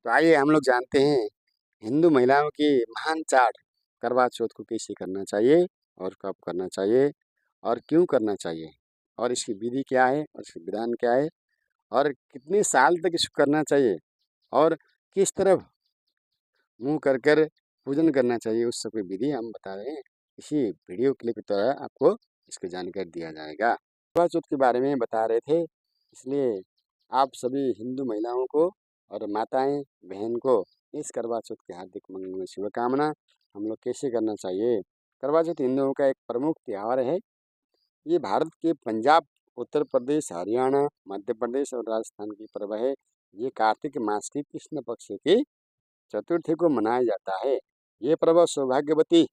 तो आइए हम लोग जानते हैं हिंदू महिलाओं की महान चाट करवा चौथ को कैसे करना चाहिए और कब करना चाहिए और क्यों करना चाहिए और इसकी विधि क्या है और इसकी विधान क्या है और कितने साल तक इसको करना चाहिए और किस तरफ मुंह कर पूजन करना चाहिए उस सब की विधि हम बता रहे हैं। इसी वीडियो क्लिप के द्वारा आपको इसकी जानकारी दिया जाएगा। करवा चौथ के बारे में बता रहे थे, इसलिए आप सभी हिंदू महिलाओं को और माताएं बहन को इस करवा चौथ की हार्दिक मंगलमय शुभकामना। हम लोग कैसे करना चाहिए। करवा चौथ हिंदुओं का एक प्रमुख त्यौहार है। ये भारत के पंजाब, उत्तर प्रदेश, हरियाणा, मध्य प्रदेश और राजस्थान की पर्व है। ये कार्तिक मास की कृष्ण पक्ष की चतुर्थी को मनाया जाता है। ये पर्व सौभाग्यवती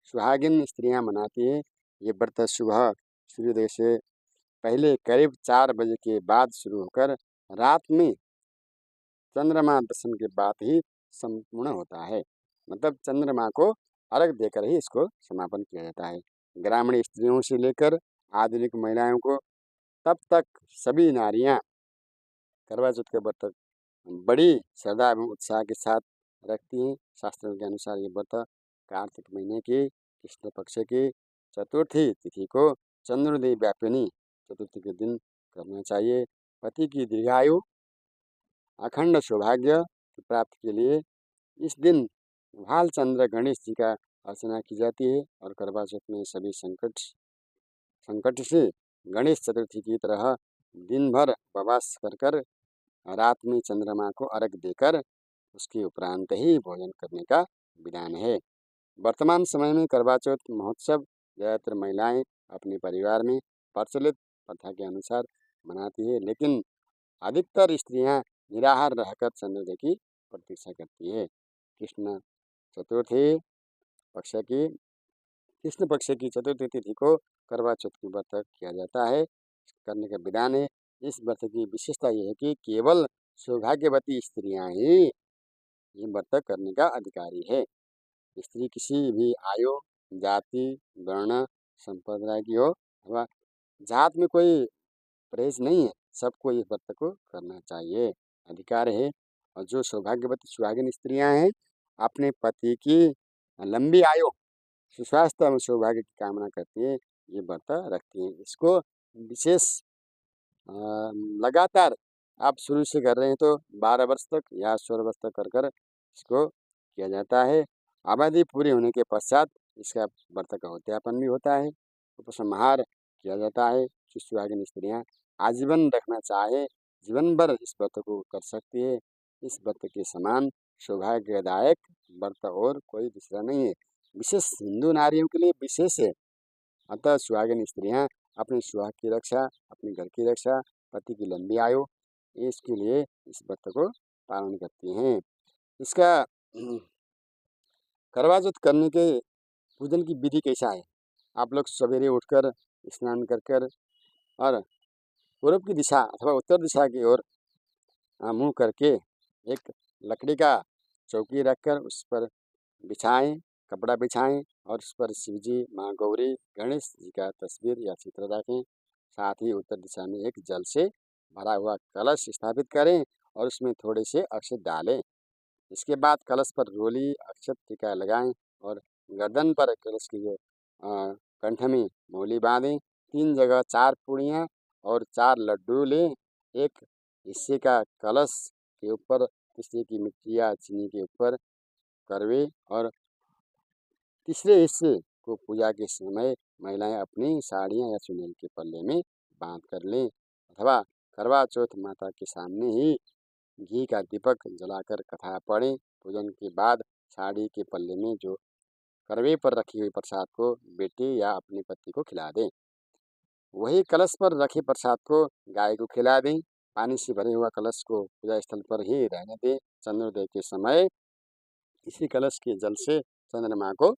सुहागिन स्त्रियां मनाती है। ये व्रत सुबह सूर्योदय से पहले करीब 4 बजे के बाद शुरू होकर रात में चंद्रमा दर्शन के बाद ही संपूर्ण होता है। मतलब चंद्रमा को अर्घ देकर ही इसको समापन किया जाता है। ग्रामीण स्त्रियों से लेकर आधुनिक महिलाओं को तब तक सभी नारियां करवा चौथ के व्रत बड़ी श्रद्धा एवं उत्साह के साथ रखती हैं। शास्त्रों के अनुसार ये व्रत कार्तिक महीने की कृष्ण पक्ष की चतुर्थी तिथि को चंद्रोदय व्यापिनी चतुर्थी के दिन करना चाहिए। पति की दीर्घायु, अखंड सौभाग्य की प्राप्ति के लिए इस दिन भालचंद्र गणेश जी का अर्चना की जाती है और करवा चौथ में सभी संकट से गणेश चतुर्थी की तरह दिन भर उपवास कर रात में चंद्रमा को अर्घ देकर उसके उपरांत ही भोजन करने का विधान है। वर्तमान समय में करवा चौथ महोत्सव ज़्यादातर महिलाएं अपने परिवार में प्रचलित प्रथा के अनुसार मनाती है, लेकिन अधिकतर स्त्रियां निराहार रहकर चंद्रोदय की प्रतीक्षा करती है। कृष्ण चतुर्थी पक्ष की कृष्ण पक्ष की चतुर्थी तिथि को करवा चौथ की व्रत किया जाता है, करने का विधान है। इस व्रत की विशेषता यह है कि केवल सौभाग्यवती स्त्रियां ही ये व्रत करने का अधिकारी है। स्त्री किसी भी आयु, जाति, वर्ण, संप्रदाय की हो अथवा जात में कोई परहेज नहीं है, सबको इस व्रत को करना चाहिए, अधिकार है। और जो सौभाग्यवती सुहागिन स्त्रियां हैं अपने पति की लंबी आयु, सुस्वास्थ्य एवं सौभाग्य की कामना करती है, ये व्रत रखती हैं। इसको विशेष लगातार आप शुरू से कर रहे हैं तो 12 वर्ष तक या 16 वर्ष तक कर इसको किया जाता है। आबादी पूरी होने के पश्चात इसका व्रत का उद्यापन भी होता है, उपसंहार किया जाता है। जो सुहागिन स्त्रियाँ आजीवन रखना चाहे जीवन भर इस व्रत को कर सकती है। इस व्रत के समान सौभाग्यदायक व्रत और कोई दूसरा नहीं है। विशेष हिंदू नारियों के लिए विशेष है। अतः सुहागिन स्त्रियां अपने सुहाग की रक्षा, अपने घर की रक्षा, पति की लंबी आयु, इसके लिए इस व्रत को पालन करती हैं। इसका करवा चौथ करने के पूजन की विधि कैसा है। आप लोग सवेरे उठकर स्नान कर और पूर्व की दिशा अथवा उत्तर दिशा की ओर मुँह करके एक लकड़ी का चौकी रखकर उस पर बिछाएं, कपड़ा बिछाएं और उस पर शिव जी, माँ गौरी, गणेश जी का तस्वीर या चित्र रखें। साथ ही उत्तर दिशा में एक जल से भरा हुआ कलश स्थापित करें और उसमें थोड़े से अक्षत डालें। इसके बाद कलश पर रोली, अक्षत, टीका लगाएं और गर्दन पर कलश की जो कंठ में मौली बांधें। 3 जगह 4 पूड़ियाँ और 4 लड्डू लें। एक हिस्से का कलश के ऊपर, तीसरे की मिट्टी या चीनी के ऊपर करवे और तीसरे हिस्से को पूजा के समय महिलाएं अपनी साड़ियाँ या चुनरी के पल्ले में बांध कर लें अथवा करवा चौथ माता के सामने ही घी का दीपक जलाकर कथा पढ़ें। पूजन के बाद साड़ी के पल्ले में जो करवे पर रखी हुई प्रसाद को बेटे या अपने पति को खिला दें। वही कलश पर रखे प्रसाद को गाय को खिला दें। पानी से भरे हुआ कलश को पूजा स्थल पर ही रहने दें। चंद्रोदय के समय इसी कलश के जल से चंद्रमा को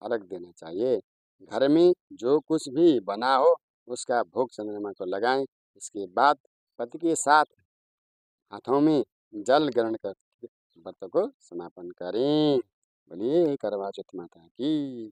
अर्घ देना चाहिए। घर में जो कुछ भी बना हो उसका भोग चंद्रमा को लगाएं। इसके बाद पति के साथ हाथों में जल ग्रहण कर व्रत को समापन करें। बोलिए करवा चौथ माता की।